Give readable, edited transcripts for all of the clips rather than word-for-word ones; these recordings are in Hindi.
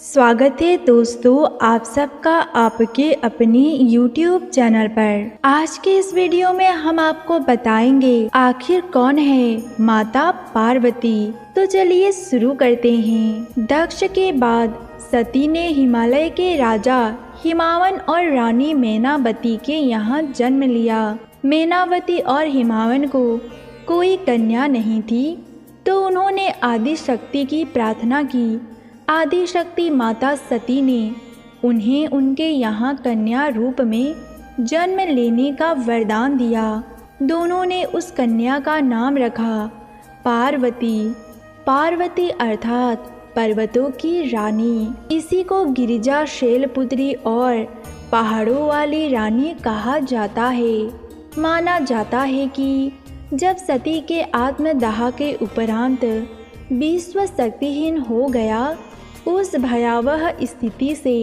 स्वागत है दोस्तों आप सबका आपके अपने YouTube चैनल पर। आज के इस वीडियो में हम आपको बताएंगे आखिर कौन है माता पार्वती। तो चलिए शुरू करते हैं। दक्ष के बाद सती ने हिमालय के राजा हिमावन और रानी मैनावती के यहाँ जन्म लिया। मैनावती और हिमावन को कोई कन्या नहीं थी, तो उन्होंने आदि शक्ति की प्रार्थना की। आदि शक्ति माता सती ने उन्हें उनके यहाँ कन्या रूप में जन्म लेने का वरदान दिया। दोनों ने उस कन्या का नाम रखा पार्वती। पार्वती अर्थात पर्वतों की रानी। इसी को गिरिजा शैलपुत्री और पहाड़ों वाली रानी कहा जाता है। माना जाता है कि जब सती के आत्मदाह के उपरांत विश्व शक्तिहीन हो गया, उस भयावह स्थिति से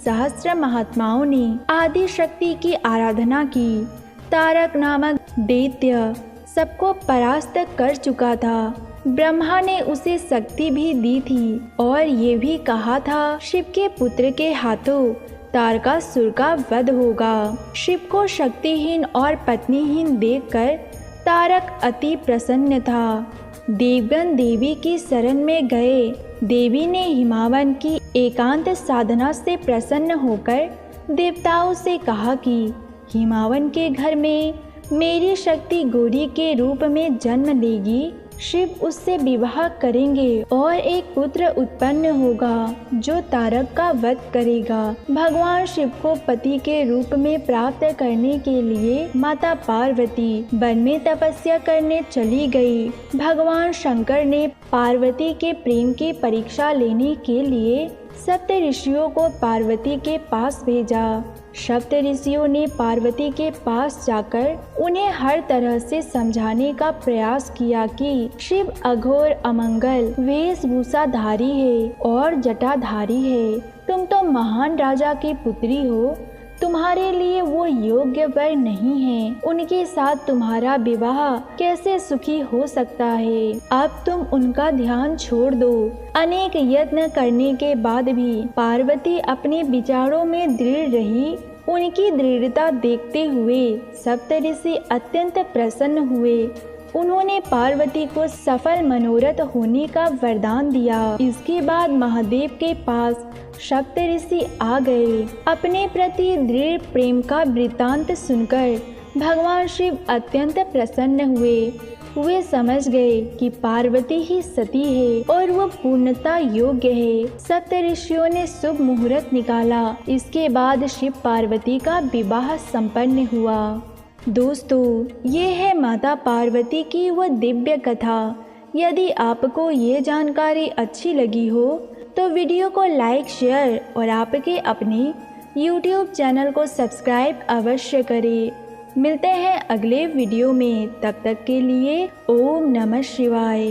सहस्त्र महात्माओं ने आदि शक्ति की आराधना की। तारक नामक दैत्य सबको परास्त कर चुका था। ब्रह्मा ने उसे शक्ति भी दी थी और ये भी कहा था शिव के पुत्र के हाथों तारकासुर का वध होगा। शिव को शक्तिहीन और पत्नीहीन देखकर तारक अति प्रसन्न था। देवगण देवी की शरण में गए। देवी ने हिमावन की एकांत साधना से प्रसन्न होकर देवताओं से कहा कि हिमावन के घर में मेरी शक्ति गौरी के रूप में जन्म लेगी। शिव उससे विवाह करेंगे और एक पुत्र उत्पन्न होगा जो तारक का वध करेगा। भगवान शिव को पति के रूप में प्राप्त करने के लिए माता पार्वती वन में तपस्या करने चली गई। भगवान शंकर ने पार्वती के प्रेम की परीक्षा लेने के लिए सप्त ऋषियों को पार्वती के पास भेजा। सप्त ऋषियों ने पार्वती के पास जाकर उन्हें हर तरह से समझाने का प्रयास किया कि शिव अघोर अमंगल वेशभूषाधारी है और जटाधारी है। तुम तो महान राजा की पुत्री हो, तुम्हारे लिए वो योग्य वर नहीं है। उनके साथ तुम्हारा विवाह कैसे सुखी हो सकता है। अब तुम उनका ध्यान छोड़ दो। अनेक यत्न करने के बाद भी पार्वती अपने विचारों में दृढ़ रही। उनकी दृढ़ता देखते हुए सप्त ऋषि अत्यंत प्रसन्न हुए। उन्होंने पार्वती को सफल मनोरथ होने का वरदान दिया। इसके बाद महादेव के पास सप्त ऋषि आ गए। अपने प्रति दृढ़ प्रेम का वृत्तांत सुनकर भगवान शिव अत्यंत प्रसन्न हुए। वे समझ गए कि पार्वती ही सती है और वो पूर्णता योग्य है। सप्त ऋषियों ने शुभ मुहूर्त निकाला। इसके बाद शिव पार्वती का विवाह संपन्न हुआ। दोस्तों, ये है माता पार्वती की वो दिव्य कथा। यदि आपको ये जानकारी अच्छी लगी हो तो वीडियो को लाइक, शेयर और आपके अपने YouTube चैनल को सब्सक्राइब अवश्य करें। मिलते हैं अगले वीडियो में। तब तक के लिए ओम नमः शिवाय।